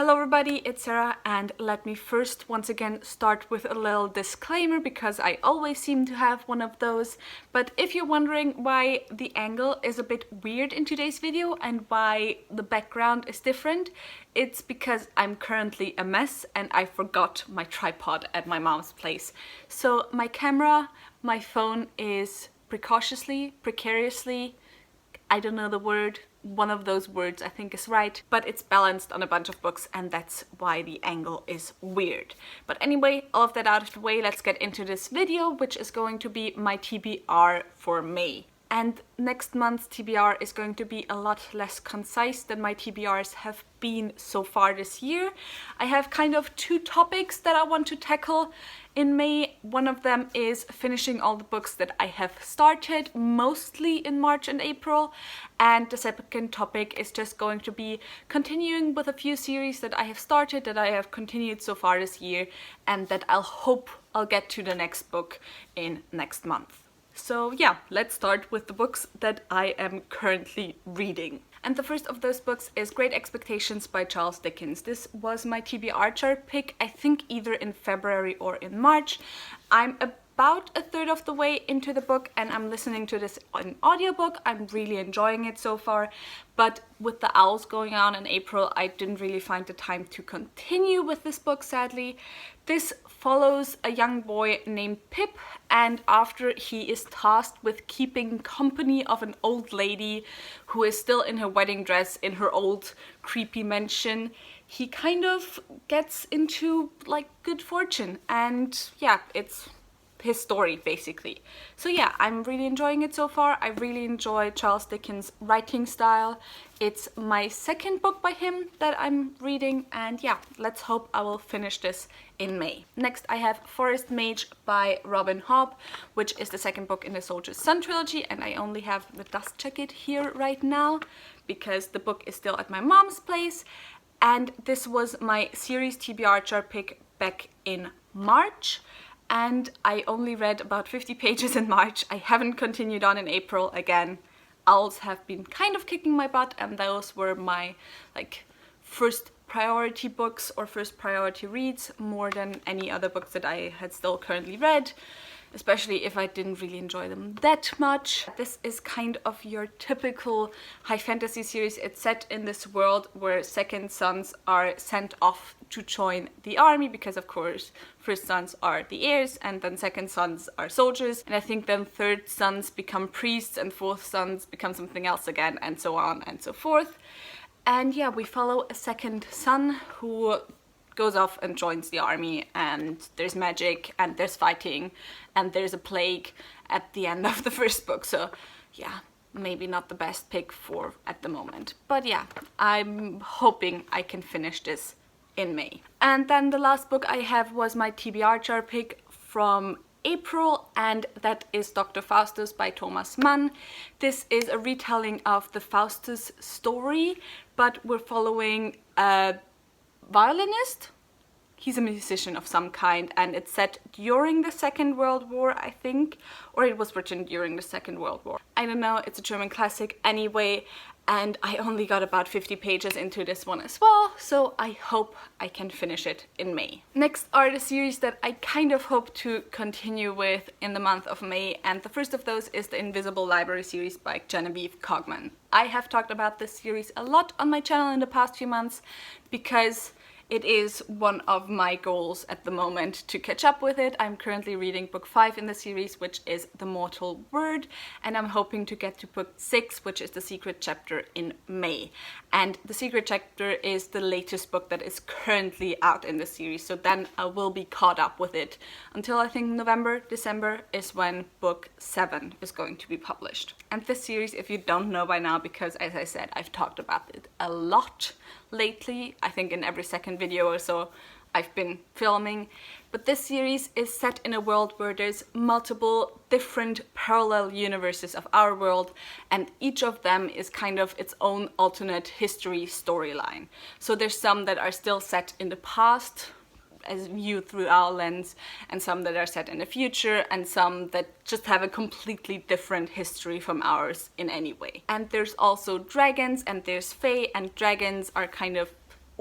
Hello everybody, it's Sarah, and let me first once again start with a little disclaimer because I always seem to have one of those. But if you're wondering why the angle is a bit weird in today's video and why the background is different, it's because I'm currently a mess and I forgot my tripod at my mom's place. So my camera, my phone is precariously, I don't know the word, one of those words I think is right, but it's balanced on a bunch of books and that's why the angle is weird. But anyway, all of that out of the way, let's get into this video, which is going to be my TBR for May. And next month's TBR is going to be a lot less concise than my TBRs have been so far this year. I have kind of two topics that I want to tackle in May. One of them is finishing all the books that I have started, mostly in March and April. And the second topic is just going to be continuing with a few series that I have started, that I have continued so far this year, and that I'll hope I'll get to the next book in next month. So yeah, let's start with the books that I am currently reading. And the first of those books is Great Expectations by Charles Dickens. This was my TBR chart pick, I think either in February or in March. I'm about a third of the way into the book and I'm listening to this on audiobook. I'm really enjoying it so far, but with the owls going on in April, I didn't really find the time to continue with this book, sadly. This follows a young boy named Pip, and after he is tasked with keeping company of an old lady who is still in her wedding dress in her old creepy mansion, he kind of gets into like good fortune, and yeah, it's his story basically. So yeah, I'm really enjoying it so far. I really enjoy Charles Dickens' writing style. It's my second book by him that I'm reading, and yeah, let's hope I will finish this in May. Next I have Forest Mage by Robin Hobb, which is the second book in the Soldier's Son trilogy, and I only have the dust jacket here right now because the book is still at my mom's place. And this was my series TBR chart pick back in March. And I only read about 50 pages in March. I haven't continued on in April again. Owls have been kind of kicking my butt, and those were my first priority books or first priority reads more than any other books that I had still currently read, especially if I didn't really enjoy them that much. This is kind of your typical high fantasy series. It's set in this world where second sons are sent off to join the army because of course first sons are the heirs and then second sons are soldiers, and I think then third sons become priests and fourth sons become something else again, and so on and so forth. And yeah, we follow a second son who goes off and joins the army, and there's magic and there's fighting and there's a plague at the end of the first book. So yeah, maybe not the best pick for at the moment, but yeah, I'm hoping I can finish this in May. And then the last book I have was my TBR chart pick from April, and that is Dr. Faustus by Thomas Mann. This is a retelling of the Faustus story, but we're following a violinist. He's a musician of some kind, and it's set during the Second World War, I think, or it was written during the Second World War. I don't know, it's a German classic anyway, and I only got about 50 pages into this one as well, so I hope I can finish it in May. Next are the series that I kind of hope to continue with in the month of May, and the first of those is the Invisible Library series by Genevieve Cogman. I have talked about this series a lot on my channel in the past few months because it is one of my goals at the moment to catch up with it. I'm currently reading book 5 in the series, which is The Mortal Word, and I'm hoping to get to book 6, which is The Secret Chapter, in May. And The Secret Chapter is the latest book that is currently out in the series, so then I will be caught up with it until I think November, December is when book 7 is going to be published. And this series, if you don't know by now, because as I said, I've talked about it a lot lately, I think in every second video or so I've been filming, but this series is set in a world where there's multiple different parallel universes of our world, and each of them is kind of its own alternate history storyline. So there's some that are still set in the past as viewed through our lens, and some that are set in the future, and some that just have a completely different history from ours in any way. And there's also dragons, and there's fae, and dragons are kind of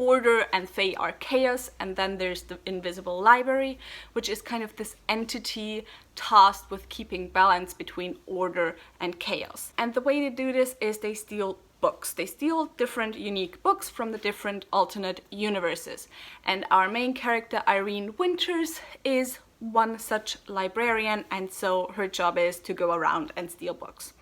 order and Fae are chaos, and then there's the invisible library, which is kind of this entity tasked with keeping balance between order and chaos. And the way they do this is they steal books. They steal different unique books from the different alternate universes. And our main character, Irene Winters, is one such librarian, and so her job is to go around and steal books.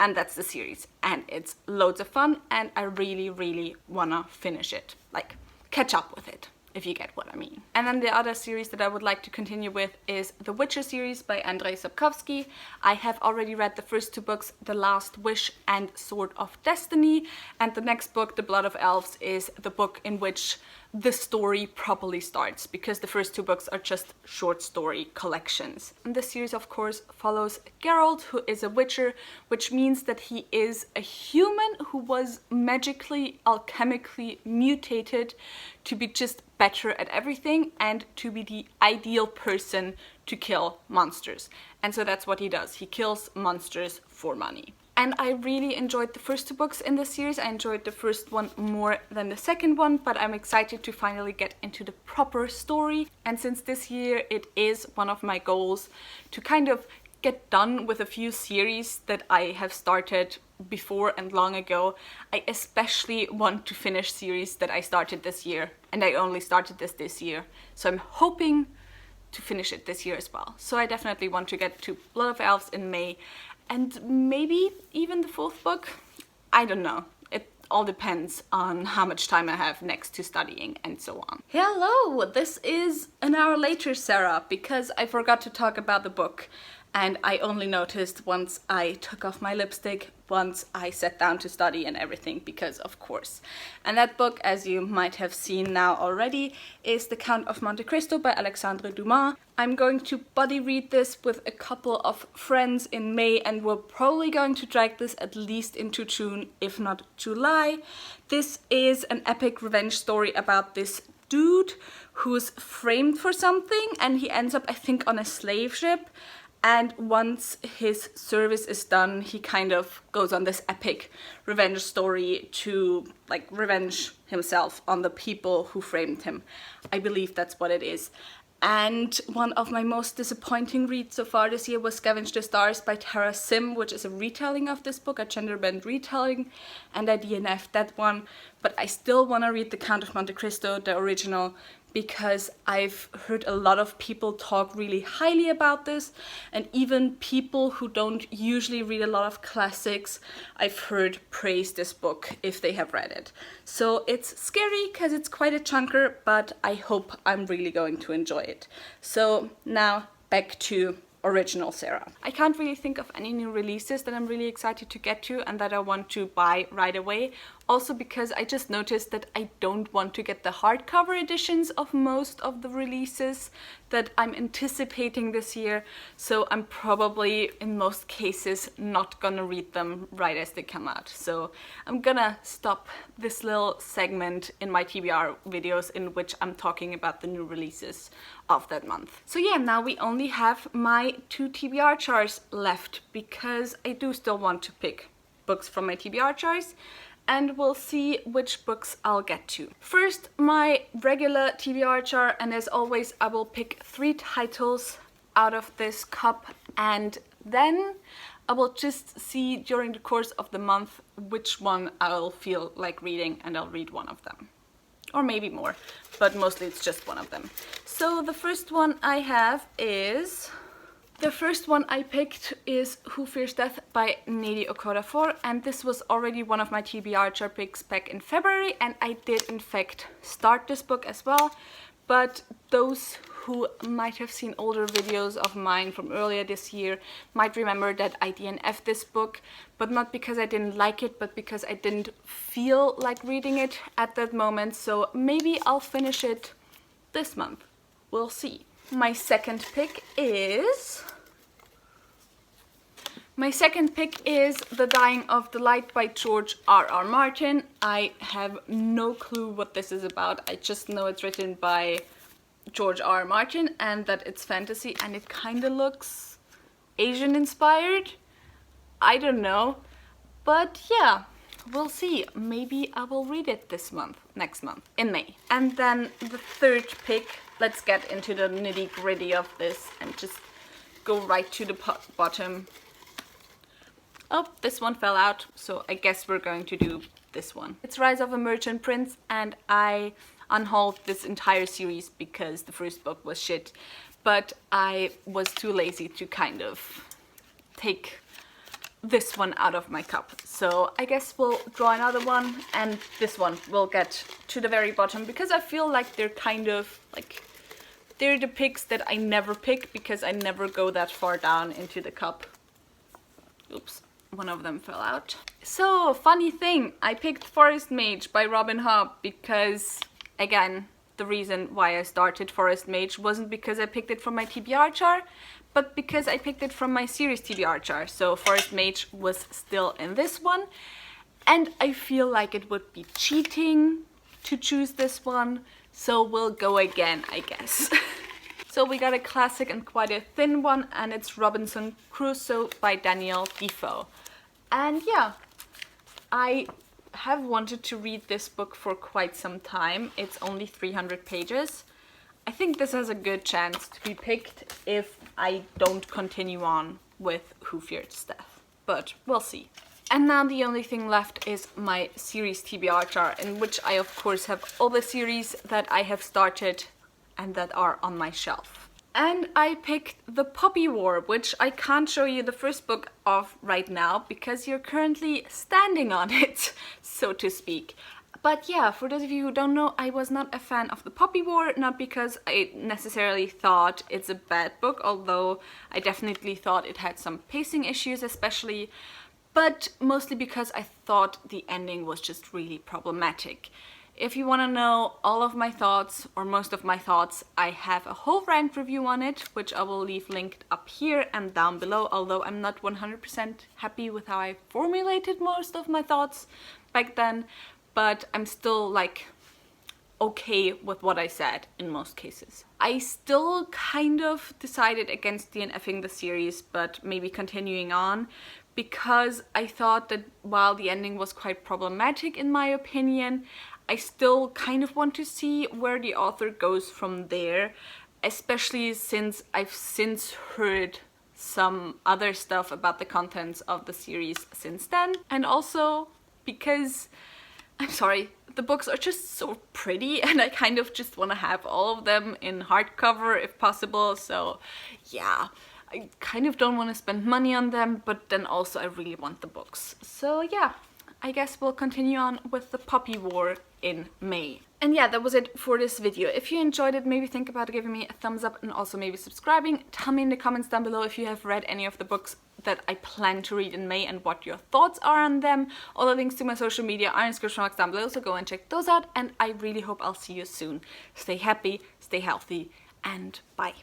And that's the series, and it's loads of fun, and I really wanna finish it, like catch up with it, if you get what I mean. And then the other series that I would like to continue with is The Witcher series by Andrzej Sapkowski. I have already read the first 2 books, The Last Wish and Sword of Destiny, and the next book, The Blood of Elves, is the book in which the story properly starts, because the first 2 books are just short story collections. And this series, of course, follows Geralt, who is a witcher, which means that he is a human who was magically, alchemically mutated to be just better at everything and to be the ideal person to kill monsters. And so that's what he does. He kills monsters for money. And I really enjoyed the first 2 books in this series. I enjoyed the first one more than the second one, but I'm excited to finally get into the proper story. And since this year it is one of my goals to kind of get done with a few series that I have started before and long ago, I especially want to finish series that I started this year, and I only started this year. So I'm hoping to finish it this year as well. So I definitely want to get to Blood of Elves in May, and maybe even the 4th book. I don't know. It all depends on how much time I have next to studying and so on. Hello! This is an hour later, Sarah, because I forgot to talk about the book. And I only noticed once I took off my lipstick, once I sat down to study and everything, because of course. And that book, as you might have seen now already, is The Count of Monte Cristo by Alexandre Dumas. I'm going to buddy read this with a couple of friends in May, and we're probably going to drag this at least into June, if not July. This is an epic revenge story about this dude who's framed for something, and he ends up, I think, on a slave ship. And once his service is done, he kind of goes on this epic revenge story to, like, revenge himself on the people who framed him. I believe that's what it is. And one of my most disappointing reads so far this year was Scavenge the Stars by Tara Sim, which is a retelling of this book, a gender-bent retelling, and I DNF'd that one. But I still want to read The Count of Monte Cristo, the original, because I've heard a lot of people talk really highly about this, and even people who don't usually read a lot of classics, I've heard praise this book if they have read it. So it's scary because it's quite a chunker, but I hope I'm really going to enjoy it. So now back to original Sarah. I can't really think of any new releases that I'm really excited to get to and that I want to buy right away. Also because I just noticed that I don't want to get the hardcover editions of most of the releases that I'm anticipating this year, so I'm probably in most cases not gonna read them right as they come out. So I'm gonna stop this little segment in my TBR videos in which I'm talking about the new releases of that month. So yeah, now we only have my 2 TBR charts left because I do still want to pick books from my TBR charts, and we'll see which books I'll get to. First, my regular TBR chart, and as always I will pick 3 titles out of this cup, and then I will just see during the course of the month which one I'll feel like reading, and I'll read one of them. Or maybe more, but mostly it's just one of them. So the first one I have is... The first one I picked is Who Fears Death by Nnedi Okorafor, and this was already one of my TBR chart picks back in February, and I did in fact start this book as well, but those who might have seen older videos of mine from earlier this year might remember that I DNF'd this book, but not because I didn't like it, but because I didn't feel like reading it at that moment, so maybe I'll finish it this month. We'll see. My second pick is The Dying of the Light by George R.R. Martin. I have no clue what this is about. I just know it's written by George R.R. Martin and that it's fantasy, and it kind of looks Asian inspired. I don't know. But yeah, we'll see. Maybe I will read it next month, in May. And then the third pick, let's get into the nitty-gritty of this and just go right to the bottom. Oh, this one fell out, so I guess we're going to do this one. It's Rise of a Merchant Prince, and I unhauled this entire series because the first book was shit, but I was too lazy to kind of take this one out of my cup. So I guess we'll draw another one, and this one will get to the very bottom because I feel like they're kind of like, they're the picks that I never pick because I never go that far down into the cup. Oops, one of them fell out. So, funny thing, I picked Forest Mage by Robin Hobb because, again, the reason why I started Forest Mage wasn't because I picked it from my TBR jar, but because I picked it from my series TBR jar. So Forest Mage was still in this one, and I feel like it would be cheating to choose this one, so we'll go again, I guess. So we got a classic and quite a thin one, and it's Robinson Crusoe by Danielle Defoe. And yeah, I have wanted to read this book for quite some time. It's only 300 pages. I think this has a good chance to be picked if I don't continue on with Who Feared Death, but we'll see. And now the only thing left is my series TBR jar, in which I of course have all the series that I have started and that are on my shelf. And I picked The Poppy War, which I can't show you the first book of right now because you're currently standing on it, so to speak. But yeah, for those of you who don't know, I was not a fan of The Poppy War, not because I necessarily thought it's a bad book, although I definitely thought it had some pacing issues especially, but mostly because I thought the ending was just really problematic. If you want to know all of my thoughts, or most of my thoughts, I have a whole rant review on it, which I will leave linked up here and down below, although I'm not 100% happy with how I formulated most of my thoughts back then. But I'm still like okay with what I said in most cases. I still kind of decided against DNFing the series, but maybe continuing on, because I thought that while the ending was quite problematic in my opinion, I still kind of want to see where the author goes from there, especially since I've since heard some other stuff about the contents of the series since then, and also because I'm sorry, the books are just so pretty and I kind of just want to have all of them in hardcover if possible, so yeah, I kind of don't want to spend money on them, but then also I really want the books. So yeah, I guess we'll continue on with The Poppy War in May. And yeah, that was it for this video. If you enjoyed it, maybe think about giving me a thumbs up and also maybe subscribing. Tell me in the comments down below if you have read any of the books that I plan to read in May and what your thoughts are on them. All the links to my social media are in the description box down below, so go and check those out, and I really hope I'll see you soon. Stay happy, stay healthy, and bye.